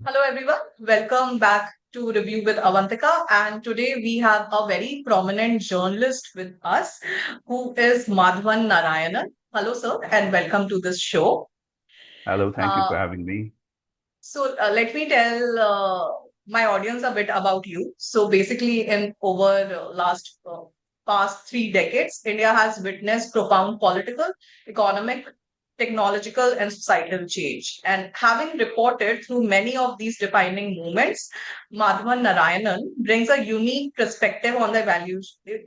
Hello, everyone. Welcome back to Review with Avantika. And today we have a very prominent journalist with us who is Madhavan Narayanan. Hello, sir, and welcome to this show. Hello, thank you Uh, for having me. let me tell my audience a bit about you. So, basically, in over last past 3 decades, India has witnessed profound political, economic, technological, and societal change. And having reported through many of these defining movements, Madhavan Narayanan brings a unique perspective on the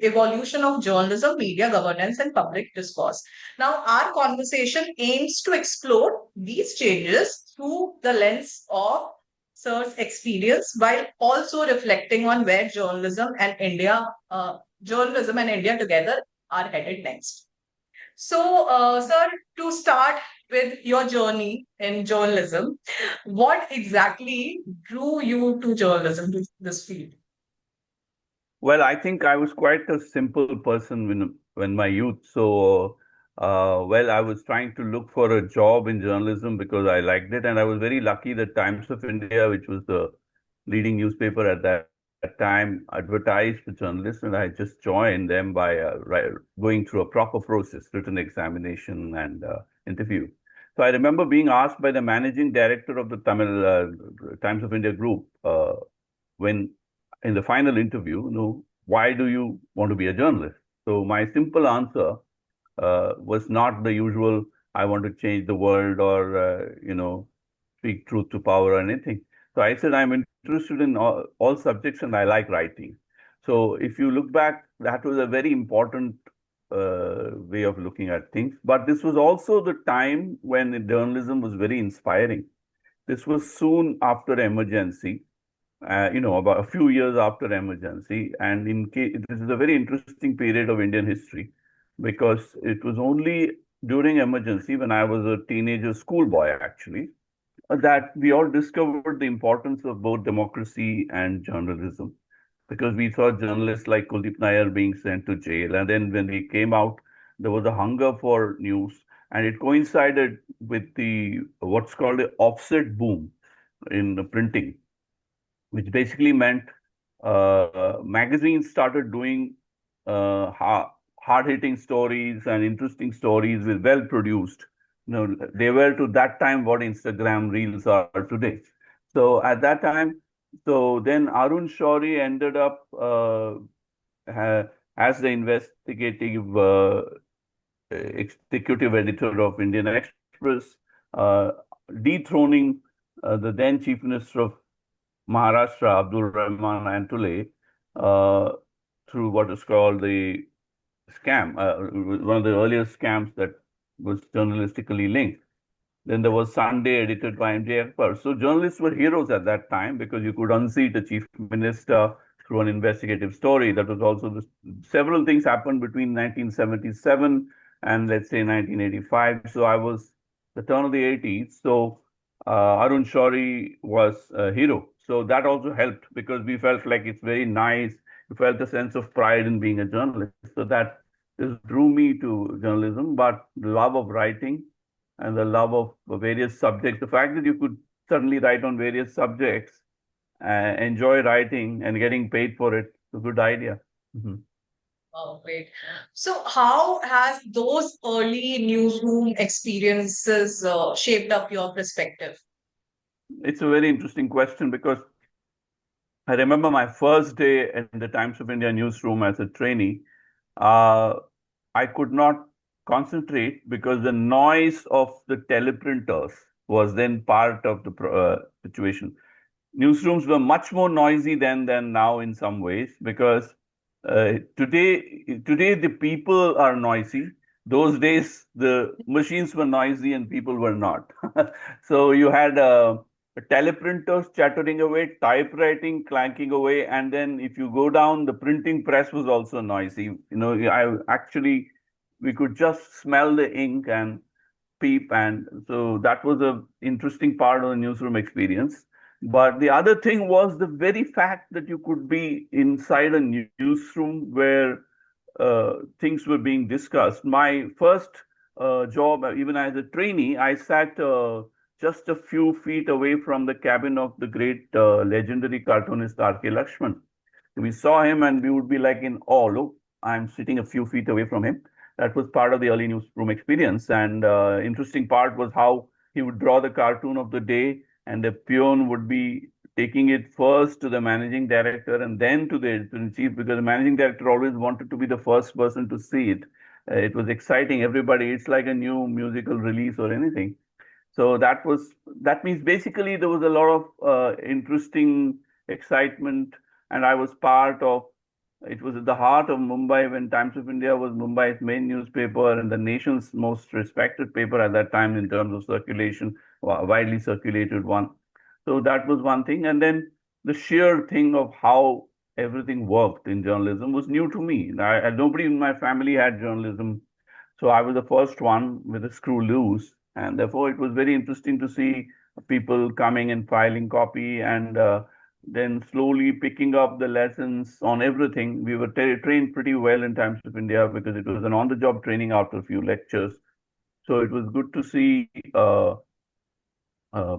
evolution of journalism, media governance, and public discourse. Now, our conversation aims to explore these changes through the lens of Sir's experience while also reflecting on where journalism and India together are headed next. So, sir, to start with your journey in journalism, what exactly drew you to journalism, to this field? Well, I think I was quite a simple person when my youth. So, I was trying to look for a job in journalism because I liked it, and I was very lucky that Times of India, which was the leading newspaper at that time, advertised for journalists, and I just joined them by going through a proper process, written examination and interview. So I remember being asked by the managing director of the Tamil Times of India group when in the final interview, why do you want to be a journalist? So my simple answer was not the usual, I want to change the world or, speak truth to power or anything. So I said, I'm interested in all subjects and I like writing. So if you look back, that was a very important way of looking at things. But this was also the time when journalism was very inspiring. This was soon after emergency, about a few years after emergency. And this is a very interesting period of Indian history because it was only during emergency when I was a teenager schoolboy, actually, that we all discovered the importance of both democracy and journalism because we saw journalists like Kuldeep Nair being sent to jail. And then when we came out, there was a hunger for news. And it coincided with the what's called the offset boom in the printing, which basically meant magazines started doing hard-hitting stories and interesting stories with well-produced. They were to that time what Instagram reels are today. So at that time, so then Arun Shourie ended up as the investigative executive editor of Indian Express, uh, dethroning the then Chief Minister of Maharashtra, Abdul Rahman Antule, uh, through what is called the scam, one of the earliest scams that was journalistically linked. Then there was Sunday, edited by MJ Akbar. So journalists were heroes at that time because you could unseat a chief minister through an investigative story. That was also several things happened between 1977 and let's say 1985. So I was the turn of the 80s. So Arun Shourie was a hero. So that also helped because we felt like it's very nice. We felt a sense of pride in being a journalist. So that this drew me to journalism, but the love of writing and the love of various subjects. The fact that you could suddenly write on various subjects, enjoy writing and getting paid for it, is a good idea. Mhm. Oh, great. So, how has those early newsroom experiences shaped up your perspective? It's a very interesting question because I remember my first day in the Times of India newsroom as a trainee. Uh, I could not concentrate because the noise of the teleprinters was then part of the situation. Newsrooms were much more noisy then than now in some ways because today the people are noisy. Those days the machines were noisy and people were not. So you had teleprinters chattering away, typewriting clanking away, and then if you go down, the printing press was also noisy. I actually we could just smell the ink and peep, and so that was a interesting part of the newsroom experience. But the other thing was the very fact that you could be inside a newsroom where things were being discussed. My first job, even as a trainee, I sat just a few feet away from the cabin of the great legendary cartoonist R.K. Lakshman. We saw him and we would be like in awe. Look, I'm sitting a few feet away from him. That was part of the early newsroom experience. And interesting part was how he would draw the cartoon of the day, and the peon would be taking it first to the managing director and then to the editor-in-chief, because the managing director always wanted to be the first person to see it. It was exciting. Everybody, it's like a new musical release or anything. So that means basically there was a lot of interesting excitement, and I was part of. It was at the heart of Mumbai when Times of India was Mumbai's main newspaper and the nation's most respected paper at that time in terms of circulation, widely circulated one. So that was one thing, and then the sheer thing of how everything worked in journalism was new to me. Nobody in my family had journalism, so I was the first one with a screw loose, and therefore it was very interesting to see people coming and filing copy, and then slowly picking up the lessons on everything. We were trained pretty well in Times of India because it was an on-the-job training after a few lectures. So it was good to see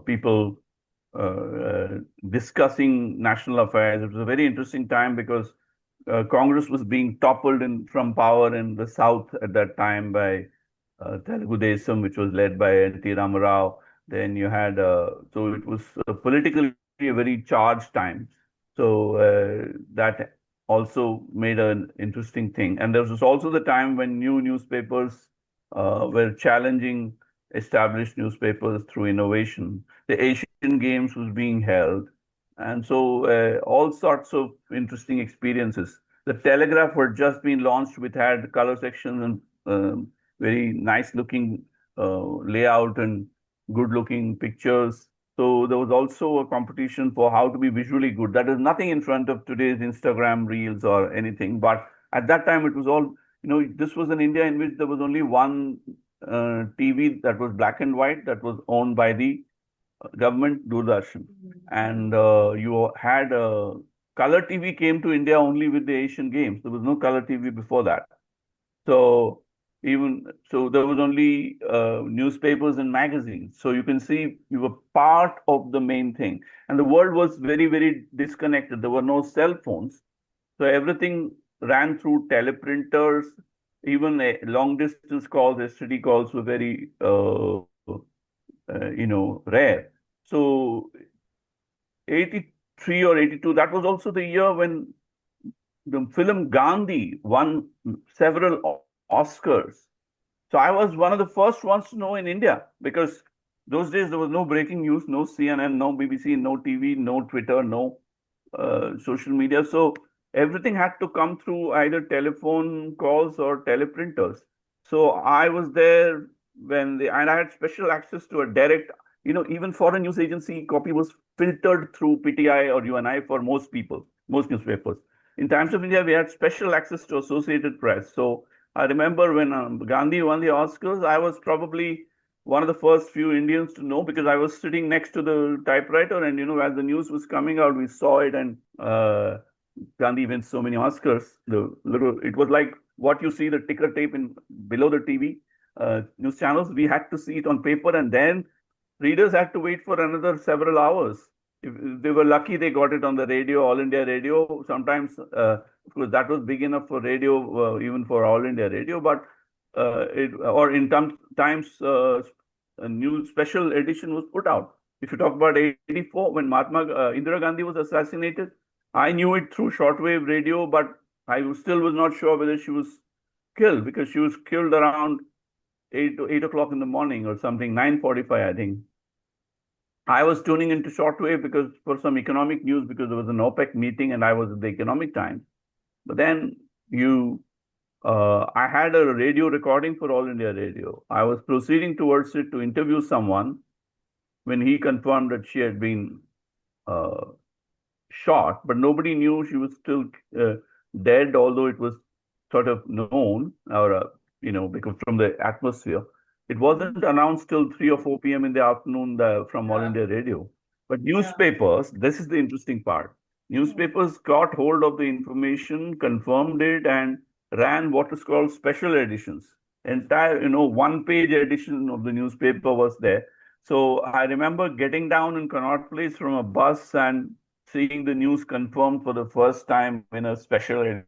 people discussing national affairs. It was a very interesting time because Congress was being toppled from power in the South at that time by Telugu Desam, which was led by N.T. Ramarao. Then you had, so it was politically a very charged time. So that also made an interesting thing. And there was also the time when new newspapers were challenging established newspapers through innovation. The Asian Games was being held. And so all sorts of interesting experiences. The Telegraph had just been launched, which had color sections and very nice looking layout and good looking pictures. So there was also a competition for how to be visually good. That is nothing in front of today's Instagram reels or anything. But at that time, it was all, this was an India in which there was only one TV that was black and white that was owned by the government, Doordarshan. And you had color TV came to India only with the Asian Games. There was no color TV before that. So there was only newspapers and magazines. So you can see you were part of the main thing. And the world was very, very disconnected. There were no cell phones. So everything ran through teleprinters. Even long distance calls, STD calls were very, rare. So 83 or 82, that was also the year when the film Gandhi won several Oscars. So I was one of the first ones to know in India, because those days there was no breaking news, no CNN, no BBC, no TV, no Twitter, no social media. So everything had to come through either telephone calls or teleprinters. So I was there and I had special access to a direct, even foreign news agency copy was filtered through PTI or UNI for most people, most newspapers. In Times of India, we had special access to Associated Press. So I remember when Gandhi won the Oscars, I was probably one of the first few Indians to know, because I was sitting next to the typewriter, and as the news was coming out, we saw it, and Gandhi wins so many Oscars. It was like what you see the ticker tape in below the TV news channels. We had to see it on paper, and then readers had to wait for another several hours. If they were lucky, they got it on the radio, All India Radio. Sometimes, of course, that was big enough for radio, even for All India Radio. But in times, a new special edition was put out. If you talk about 84, when Indira Gandhi was assassinated, I knew it through shortwave radio, but I still was not sure whether she was killed, because she was killed around 8 o'clock in the morning or something, 9:45, I think. I was tuning into shortwave because for some economic news, because there was an OPEC meeting and I was at the Economic Times. But then I had a radio recording for All India Radio. I was proceeding towards it to interview someone when he confirmed that she had been shot, but nobody knew she was still dead, although it was sort of known, or because from the atmosphere. It wasn't announced till 3 or 4 p.m. in the afternoon from All India Radio. But newspapers, this is the interesting part. Newspapers got hold of the information, confirmed it, and ran what is called special editions. Entire, one-page edition of the newspaper was there. So I remember getting down in Connaught Place from a bus and seeing the news confirmed for the first time in a special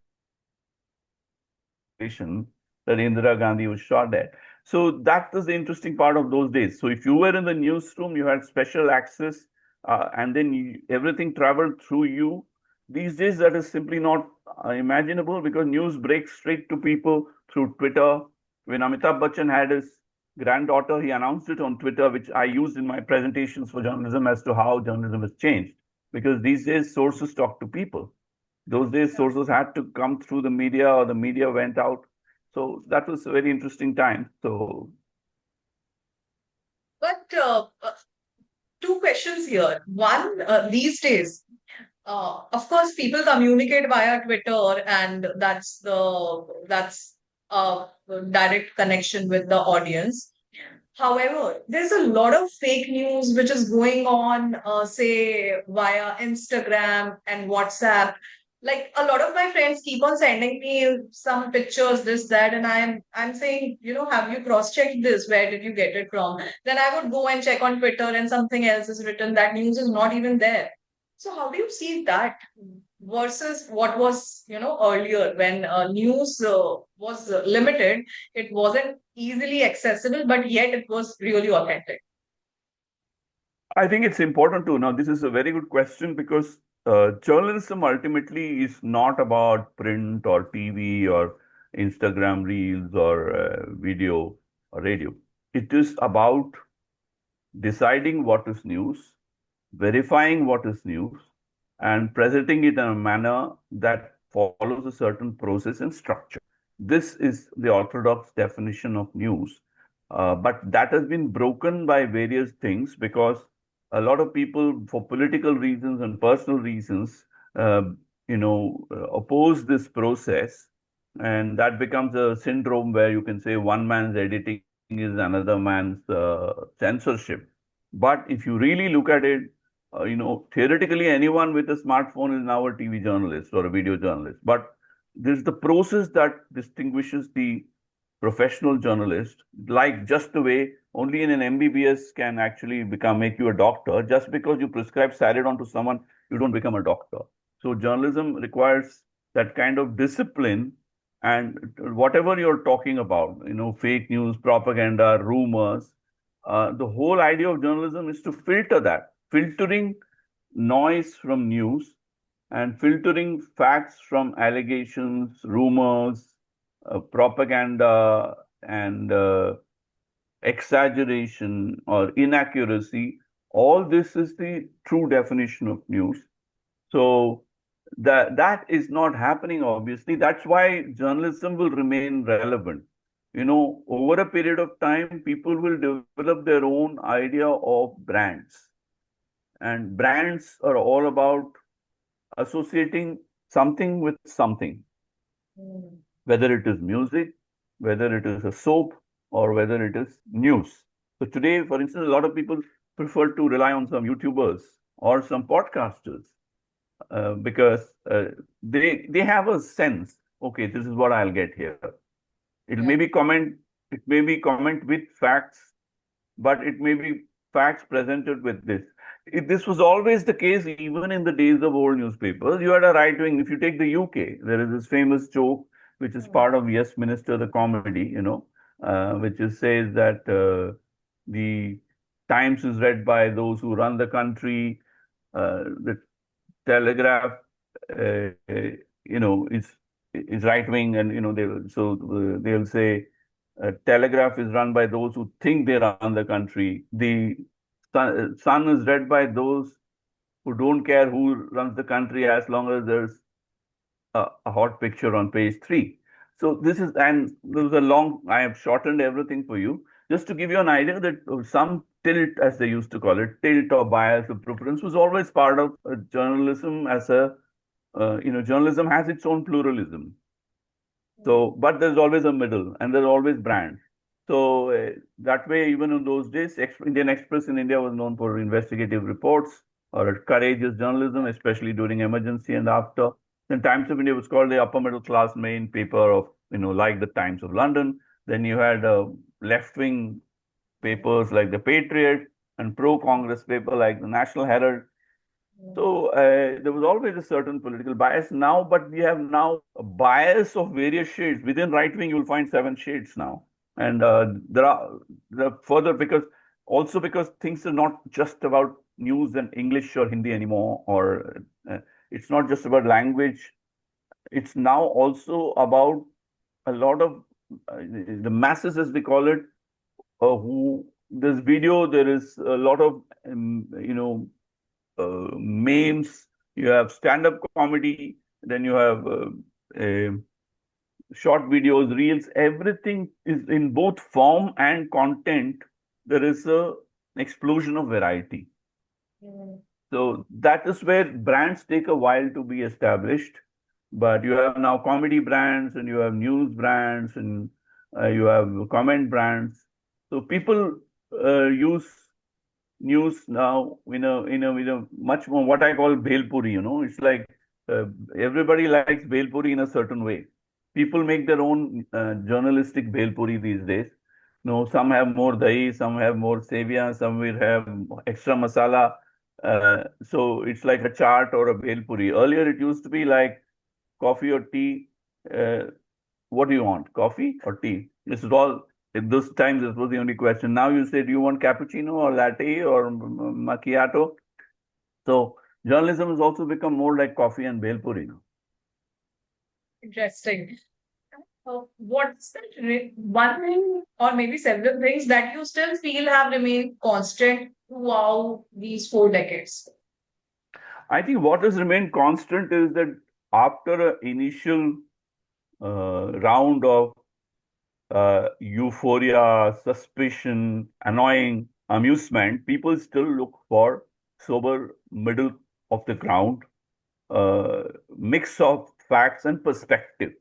edition that Indira Gandhi was shot at. So that was the interesting part of those days. So if you were in the newsroom, you had special access, and then everything traveled through you. These days, that is simply not imaginable because news breaks straight to people through Twitter. When Amitabh Bachchan had his granddaughter, he announced it on Twitter, which I used in my presentations for journalism as to how journalism has changed. Because these days, sources talk to people. Those days, sources had to come through the media or the media went out. So that was a very interesting time. So But two questions here. One, these days, of course, people communicate via Twitter, and that's a direct connection with the audience. However, there's a lot of fake news which is going on, say, via Instagram and WhatsApp. Like a lot of my friends keep on sending me some pictures, this, that, and I'm saying, have you cross-checked this? Where did you get it from? Then I would go and check on Twitter, and something else is written. That news is not even there. So how do you see that versus what was, earlier when news was limited? It wasn't easily accessible, but yet it was really authentic. I think it's important to now. This is a very good question because journalism ultimately is not about print or TV or Instagram reels or video or radio. It is about deciding what is news, verifying what is news, and presenting it in a manner that follows a certain process and structure. This is the orthodox definition of news. But that has been broken by various things because a lot of people, for political reasons and personal reasons, uh, oppose this process. And that becomes a syndrome where you can say one man's editing is another man's censorship. But if you really look at it, theoretically, anyone with a smartphone is now a TV journalist or a video journalist. But there's the process that distinguishes the professional journalist, like just the way only in an MBBS can actually make you a doctor. Just because you prescribe Saridon to someone, you don't become a doctor. So journalism requires that kind of discipline. And whatever you're talking about, fake news, propaganda, rumors, the whole idea of journalism is to filter that, filtering noise from news and filtering facts from allegations, rumors, propaganda, and exaggeration or inaccuracy. All this is the true definition of news. So that is not happening, obviously. That's why journalism will remain relevant. Over a period of time, people will develop their own idea of brands. And brands are all about associating something with something, Mm. whether it is music, whether it is a soap, or whether it is news. So today, for instance, a lot of people prefer to rely on some YouTubers or some podcasters because they have a sense. Okay, this is what I'll get here. It Yeah. may be comment. It may be comment with facts, but it may be facts presented with this. This was always the case, even in the days of old newspapers. You had a right wing. If you take the UK, there is this famous joke, which is Mm. part of Yes Minister, the comedy, which says that the Times is read by those who run the country. The Telegraph, is right wing, and they'll say Telegraph is run by those who think they run the country. The Sun is read by those who don't care who runs the country as long as there's a hot picture on page 3. So this is, and there was a long, I have shortened everything for you, just to give you an idea that some tilt, as they used to call it, tilt or bias or preference was always part of journalism as journalism has its own pluralism. So, but there's always a middle and there's always brands. So that way, even in those days, Indian Express in India was known for investigative reports or courageous journalism, especially during emergency and after. Then Times of India was called the upper middle class main paper of, like the Times of London. Then you had left wing papers like the Patriot. and pro-Congress paper like the National Herald. So there was always a certain political bias now, but we have now a bias of various shades. Within right wing, you will find 7 shades now, and there are further because things are not just about news and English or Hindi anymore, or it's not just about language. It's now also about a lot of the masses, as we call it, who this video. There is a lot of memes, you have stand-up comedy, then you have short videos, reels, everything is in both form and content. There is a explosion of variety. Mm. So that is where brands take a while to be established. But you have now comedy brands and you have news brands and you have comment brands. So people use news now in a much more what I call bhelpuri. It's like uh, everybody likes bhelpuri in a certain way. People make their own journalistic bhelpuri these days. No, some have more dahi, some have more sevia, some will have extra masala. So it's like a chaat or a bhelpuri. Earlier it used to be like coffee or tea. Uh, what do you want? Coffee or tea? This is all. At those times, this was the only question. Now you say, do you want cappuccino or latte or macchiato? So journalism has also become more like coffee and bhelpuri now. Interesting. What's the one thing, or maybe several things that you still feel have remained constant throughout these 4 decades? I think what has remained constant is that after an initial round of euphoria, suspicion, annoying amusement, people still look for sober middle of the ground, uh, mix of facts and perspective.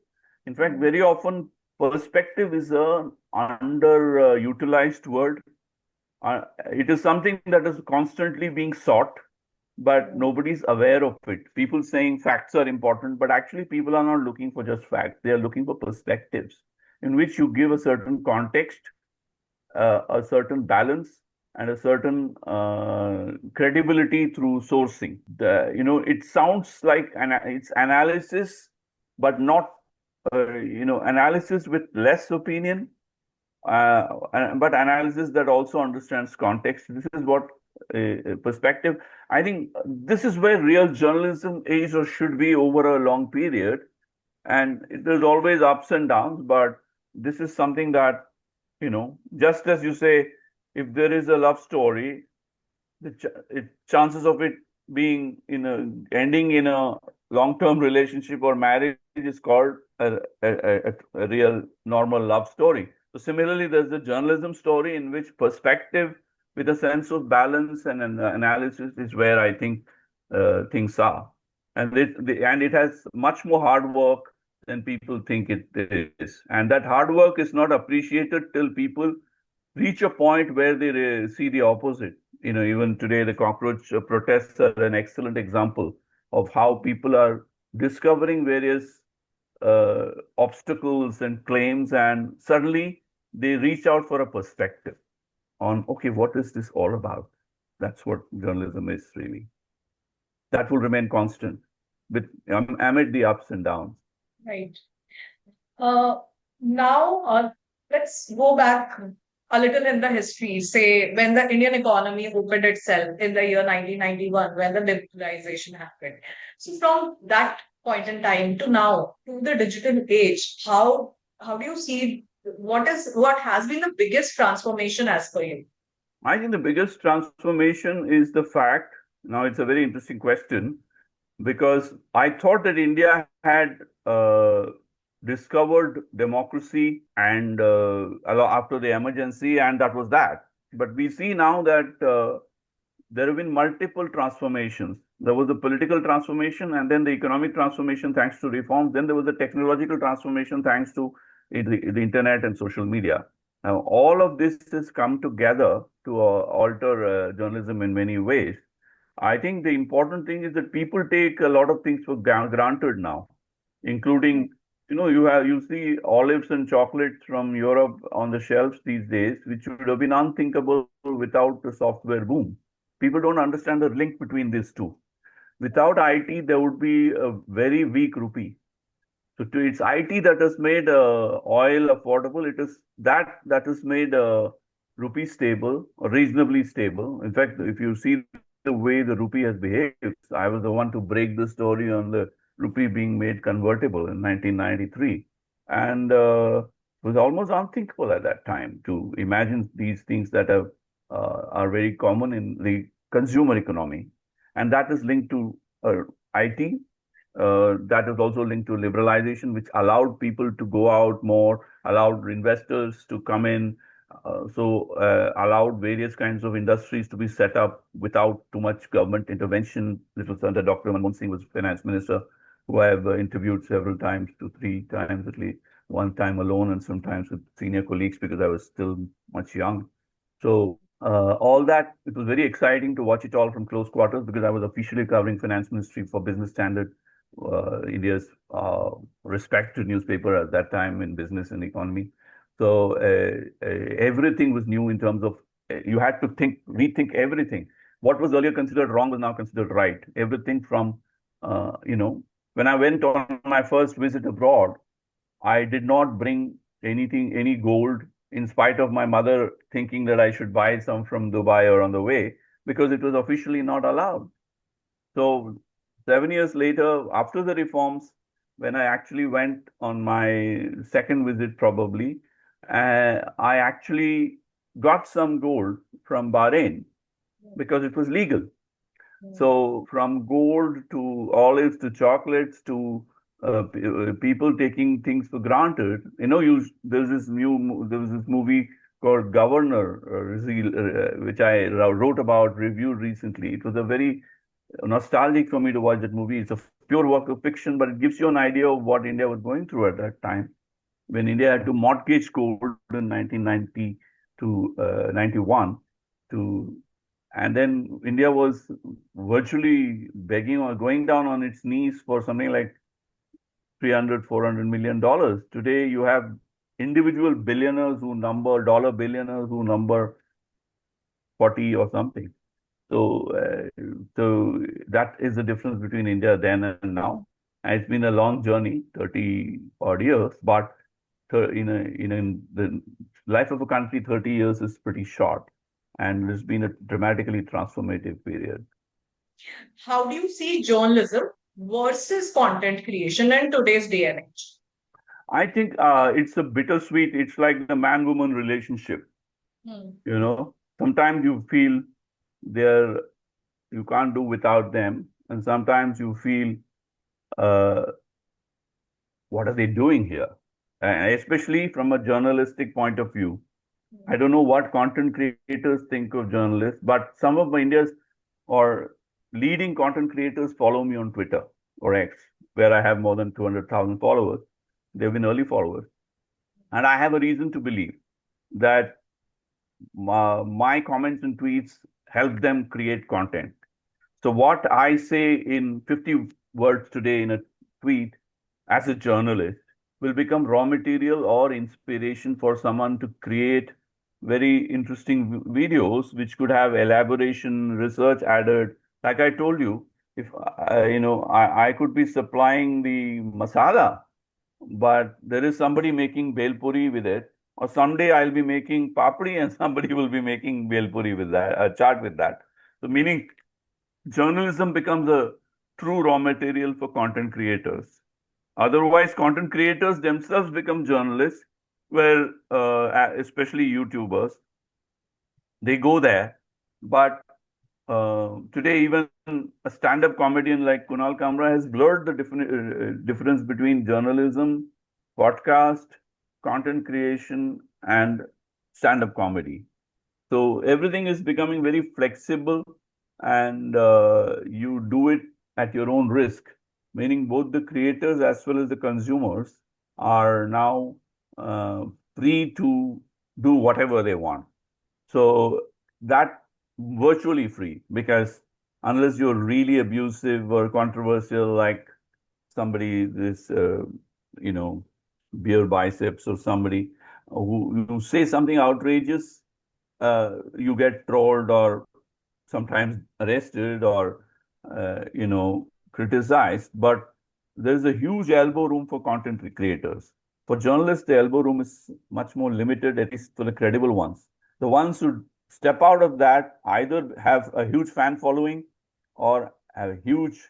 In fact, very often perspective is a underutilized word. It is something that is constantly being sought, but nobody's aware of it. People saying facts are important, but actually people are not looking for just facts. They are looking for perspectives in which you give a certain context, a certain balance, and a certain credibility through sourcing. It sounds like it's analysis, but not analysis with less opinion, but analysis that also understands context. This is what perspective. I think this is where real journalism is or should be over a long period. And there's always ups and downs, but this is something that, just as you say, if there is a love story, chances of it being ending in a long-term relationship or marriage is called a real normal love story. So similarly, there's a journalism story in which perspective with a sense of balance and an analysis is where I think things are. And it has much more hard work than people think it is. And that hard work is not appreciated till people reach a point where they see the opposite. Even today, the cockroach protests are an excellent example of how people are discovering various obstacles and claims, and suddenly they reach out for a perspective on, okay, what is this all about? That's what journalism is really. That will remain constant with amid the ups and downs. Right. Uh, Now, let's go back a little in the history, say when the Indian economy opened itself in the year 1991, when the liberalization happened. So from that point in time to now, to the digital age, how do you see what has been the biggest transformation as per you? I think the biggest transformation is the fact. Now, it's a very interesting question because I thought that India had discovered democracy and after the emergency, and that was that. But we see now that there have been multiple transformations. There was the political transformation, and then the economic transformation thanks to reforms. Then there was the technological transformation thanks to the internet and social media. Now, all of this has come together to alter journalism in many ways. I think the important thing is that people take a lot of things for granted now, including you see olives and chocolates from Europe on the shelves these days, which would have been unthinkable without the software boom. People don't understand the link between these two. Without IT, there would be a very weak rupee. So it's IT that has made oil affordable. It is that has made rupee stable, or reasonably stable. In fact, if you see the way the rupee has behaved, I was the one to break the story on the rupee being made convertible in 1993, and it was almost unthinkable at that time to imagine these things that are very common in the consumer economy, and that is linked to IT. That is also linked to liberalization, which allowed people to go out more, allowed investors to come in, allowed various kinds of industries to be set up without too much government intervention. This was under Dr. Manmohan Singh was finance minister, who I have interviewed several times, two, three times at least, one time alone and sometimes with senior colleagues because I was still much young. So all that, it was very exciting to watch it all from close quarters because I was officially covering finance ministry for Business Standard, India's respected newspaper at that time in business and economy. So everything was new in terms of you had to rethink everything. What was earlier considered wrong was now considered right. Everything from, when I went on my first visit abroad, I did not bring any gold, in spite of my mother thinking that I should buy some from Dubai or on the way, because it was officially not allowed. So 7 years later, after the reforms, when I actually went on my second visit, probably, I actually got some gold from Bahrain because it was legal. So from gold to olives to chocolates to people taking things for granted. There was this movie called Governor, which I wrote about, reviewed recently. It was a very nostalgic for me to watch that movie. It's a pure work of fiction, but it gives you an idea of what India was going through at that time when India had to mortgage gold in 1990 to 91 to, and then India was virtually begging or going down on its knees for something like 300, $400 million. Today, you have individual billionaires who number, dollar billionaires who number 40 or something. So, so that is the difference between India then and now. And it's been a long journey, 30 odd years, but in the life of a country, 30 years is pretty short. And it's been a dramatically transformative period. How do you see journalism versus content creation in today's day and age? I think it's a bittersweet, it's like the man-woman relationship. Hmm. Sometimes you feel they're, you can't do without them. And sometimes you feel, uh, what are they doing here? Especially from a journalistic point of view. I don't know what content creators think of journalists, but some of India's or leading content creators follow me on Twitter or X, where I have more than 200,000 followers. They've been early followers. And I have a reason to believe that my comments and tweets help them create content. So what I say in 50 words today in a tweet as a journalist will become raw material or inspiration for someone to create very interesting videos which could have elaboration, research added. Like I told you, if I could be supplying the masala, but there is somebody making bel puri with it, or someday I'll be making papri and somebody will be making bel puri with that, a chaat with that. So meaning journalism becomes a true raw material for content creators. Otherwise, content creators themselves become journalists, where especially YouTubers, they go there. But today, even a stand-up comedian like Kunal Kamra has blurred the difference between journalism, podcast, content creation, and stand-up comedy. So everything is becoming very flexible, and you do it at your own risk, meaning both the creators as well as the consumers are now uh, free to do whatever they want. So that virtually free, because unless you're really abusive or controversial, like somebody, this beer biceps or somebody who say something outrageous, you get trolled or sometimes arrested or criticized. But there's a huge elbow room for content creators. For journalists, the elbow room is much more limited, at least for the credible ones. The ones who step out of that either have a huge fan following or have huge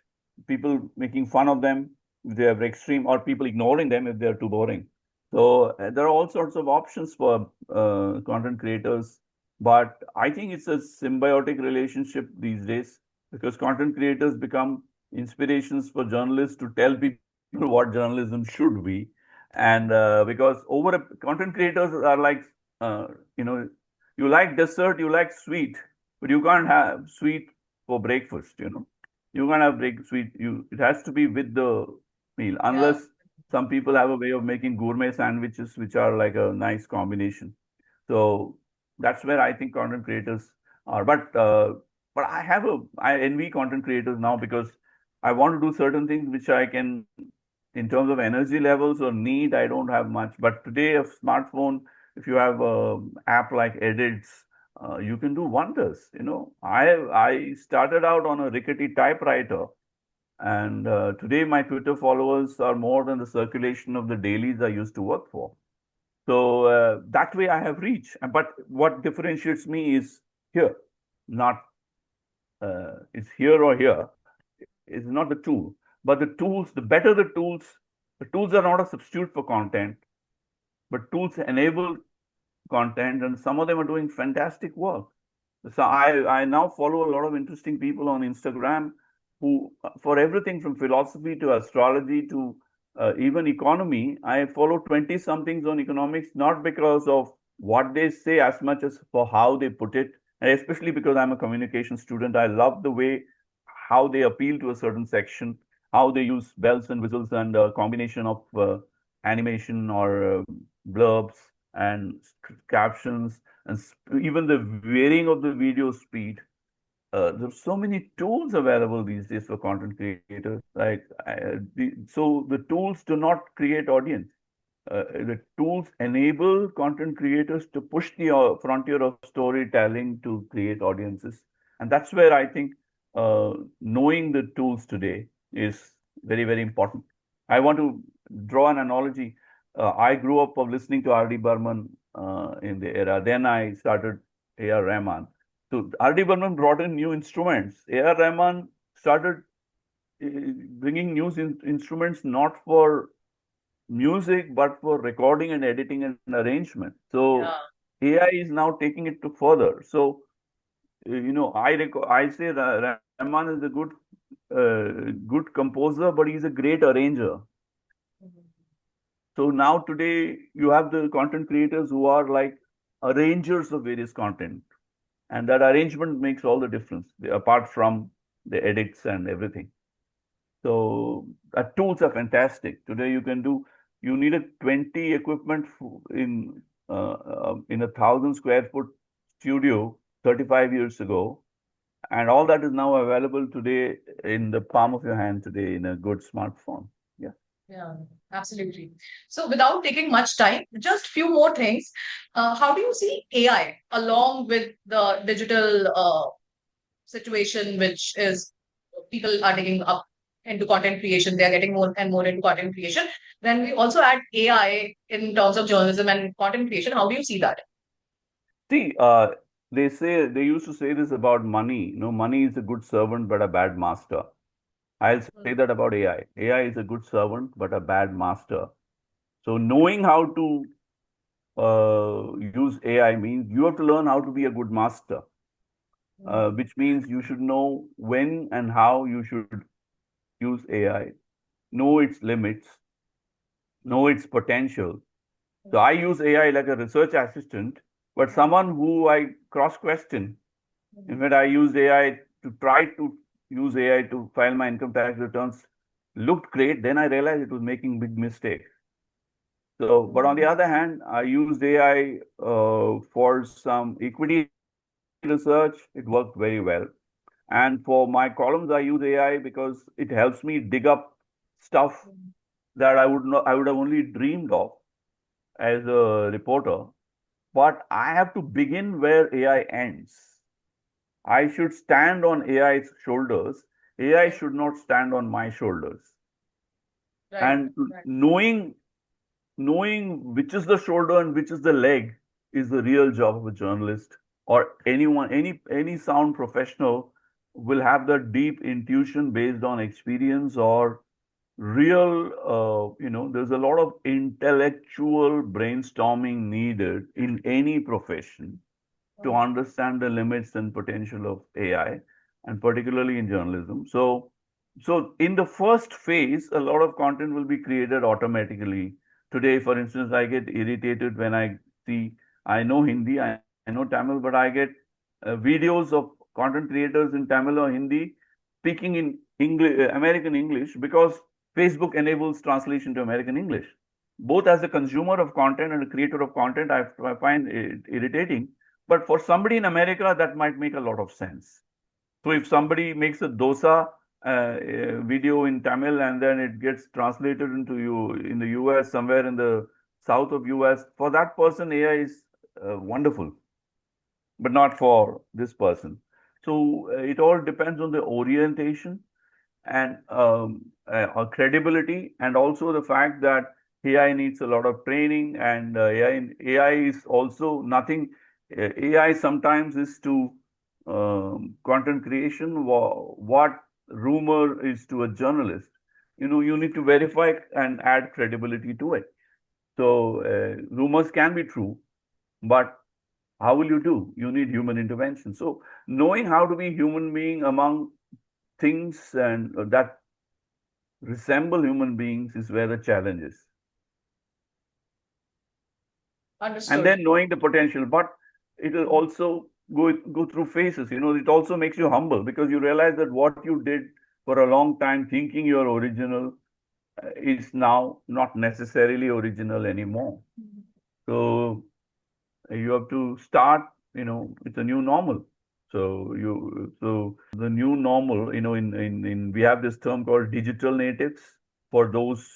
people making fun of them if they are extreme, or people ignoring them if they are too boring. So there are all sorts of options for content creators, but I think it's a symbiotic relationship these days, because content creators become inspirations for journalists to tell people what journalism should be. And because content creators are like, uh, you know, you like dessert, you like sweet, but you can't have sweet for breakfast. You can't have sweet. It has to be with the meal, Yeah. unless some people have a way of making gourmet sandwiches, which are like a nice combination. So that's where I think content creators are. But I envy content creators now, because I want to do certain things which I can, in terms of energy levels or need, I don't have much. But today, a smartphone, if you have a app like Edits, you can do wonders. I started out on a rickety typewriter, and today my Twitter followers are more than the circulation of the dailies I used to work for. So that way I have reach. But what differentiates me is here, not it's here or here. It's not the tool, but the tools. The tools are not a substitute for content, but tools enable content, and some of them are doing fantastic work. So I now follow a lot of interesting people on Instagram who, for everything from philosophy to astrology to even economy, I follow 20 somethings on economics, not because of what they say as much as for how they put it. And especially because I'm a communication student, I love the way how they appeal to a certain section, how they use bells and whistles and a combination of animation or blurbs and captions, and even the varying of the video speed. There's so many tools available these days for content creators. So the tools do not create audience. The tools enable content creators to push the frontier of storytelling to create audiences, and that's where I think knowing the tools today is very, very important. I want to draw an analogy. I grew up of listening to R.D. Burman in the era. Then I started A.R. Rahman. So R.D. Burman brought in new instruments. A.R. Rahman started bringing new instruments not for music, but for recording and editing and arrangement. So Yeah. AI is now taking it to further. So I say Rahman is a good composer, but he's a great arranger. Mhm. So now today you have the content creators who are like arrangers of various content, and that arrangement makes all the difference, apart from the edits and everything. So tools are fantastic. Today you needed 20 equipment in 1,000 square foot studio 35 years ago. And all that is now available today in the palm of your hand today in a good smartphone. Yeah. Yeah, absolutely. So without taking much time, just few more things. How do you see AI along with the digital situation, which is people are taking up into content creation, they are getting more and more into content creation. Then we also add AI in terms of journalism and content creation. How do you see that? See, they used to say this about money. Money is a good servant but a bad master. I'll say that about AI. AI is a good servant but a bad master. So knowing how to use AI means you have to learn how to be a good master, which means you should know when and how you should use AI, know its limits, know its potential. So I use AI like a research assistant, but someone who I cross question. In fact, I used AI to try to use AI to file my income tax returns. Looked great. Then I realized it was making big mistakes. So, but on the other hand, I used AI for some equity research. It worked very well. And for my columns, I use AI because it helps me dig up stuff that I would have only dreamed of as a reporter. But I have to begin where AI ends. I should stand on AI's shoulders. AI should not stand on my shoulders. Right, And right. knowing which is the shoulder and which is the leg is the real job of a journalist or anyone, any sound professional will have the deep intuition based on experience or real, there's a lot of intellectual brainstorming needed in any profession to Mm. understand the limits and potential of AI, and particularly in journalism. So in the first phase, a lot of content will be created automatically. Today, for instance, I get irritated when I see, I know Hindi, I know Tamil, but I get videos of content creators in Tamil or Hindi speaking in English, American English, because Facebook enables translation to American English. Both as a consumer of content and a creator of content, I find it irritating. But for somebody in America, that might make a lot of sense. So if somebody makes a dosa video in Tamil and then it gets translated into you in the US, somewhere in the south of US, for that person, AI is wonderful, but not for this person. So it all depends on the orientation and credibility, and also the fact that AI needs a lot of training, and AI is also nothing. AI sometimes is to content creation what rumor is to a journalist. You need to verify and add credibility to it. So rumors can be true, but how will you do? You need human intervention. So knowing how to be human being among things and that resemble human beings is where the challenge is. And Understood. then knowing the potential, but it will also go through phases. It also makes you humble because you realize that what you did for a long time thinking you're original is now not necessarily original anymore. So you have to start, it's a new normal. So the new normal, in we have this term called digital natives for those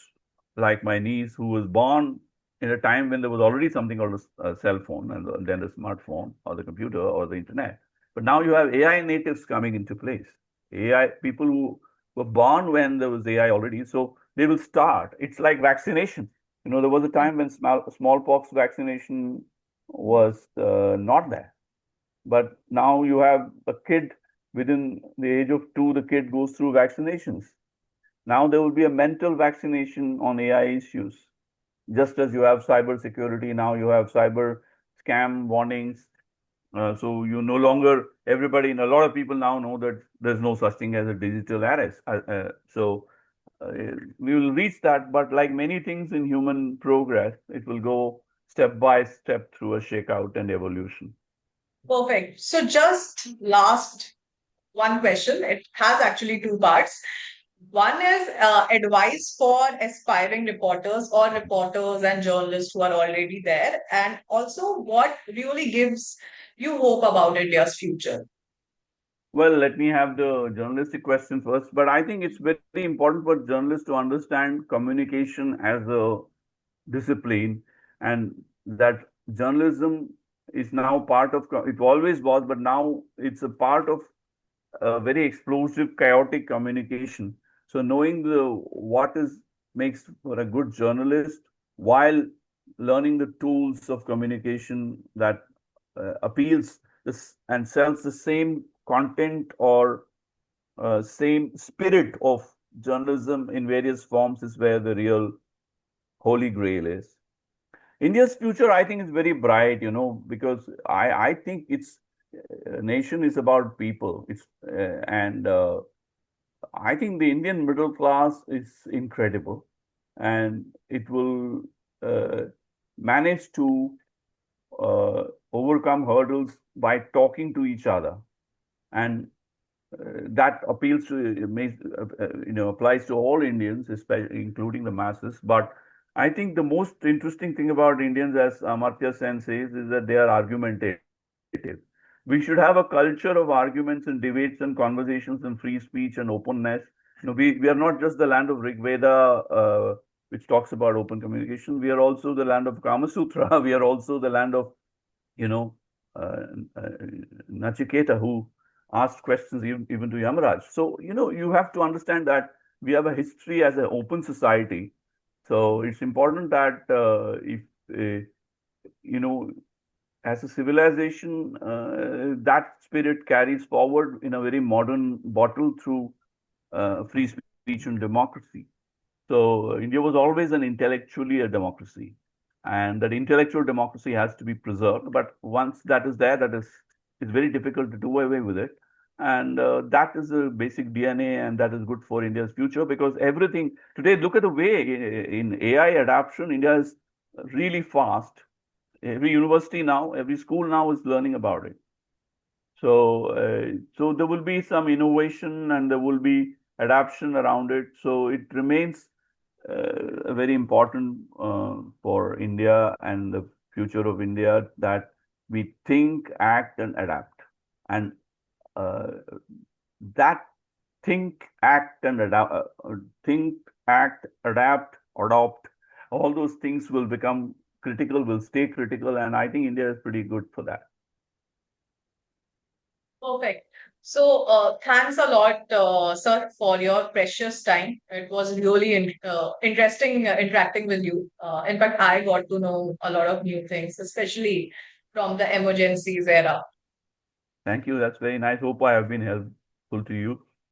like my niece who was born in a time when there was already something called a cell phone and then a smartphone or the computer or the internet. But now you have AI natives coming into place. AI people who were born when there was AI already, so they will start. It's like vaccination. There was a time when smallpox vaccination was not there. But now you have a kid within the age of 2, the kid goes through vaccinations. Now there will be a mental vaccination on AI issues. Just as you have cyber security, now you have cyber scam warnings. So you no longer, everybody, and a lot of people now know that there's no such thing as a digital arrest. We will reach that, but like many things in human progress, it will go step by step through a shakeout and evolution. Perfect. So just last one question. It has actually two parts. One is advice for aspiring reporters or reporters and journalists who are already there, and also what really gives you hope about India's future. Well, let me have the journalistic question first, but I think it's very important for journalists to understand communication as a discipline, and that journalism is now part of it always was, but now it's a part of very explosive, chaotic communication. So knowing the what is makes for a good journalist while learning the tools of communication that appeals this and sells the same content or same spirit of journalism in various forms is where the real holy grail is. India's future, I think, is very bright, because I think it's nation is about people. And I think the Indian middle class is incredible, and it will uh, manage to uh, overcome hurdles by talking to each other, and that appeals to applies to all Indians, especially including the masses. But I think the most interesting thing about Indians, as Amartya Sen says, is that they are argumentative. We should have a culture of arguments and debates and conversations and free speech and openness. We are not just the land of Rig Veda which talks about open communication. We are also the land of Kama Sutra. We are also the land of, you know, uh, uh, Nachiketa, who asked questions even to Yamaraj. So, you have to understand that we have a history as an open society. So it's important that if, you know, as a civilization, that spirit carries forward in a very modern bottle through free speech and democracy. So India was always an intellectually a democracy, and that intellectual democracy has to be preserved. But once that is there, it's very difficult to do away with it. And that is a basic DNA, and that is good for India's future because everything today. Look at the way in AI adoption, India is really fast. Every university now, every school now is learning about it. So there will be some innovation and there will be adaptation around it. So it remains very important for India and the future of India that we think, act, and adapt. And uh, that think, act, adapt, adopt, all those things will become critical, will stay critical. And I think India is pretty good for that. Perfect. So, thanks a lot, sir, for your precious time. It was really interesting interacting with you. In fact, I got to know a lot of new things, especially from the emergencies era. Thank you. That's very nice. Hope I have been helpful to you.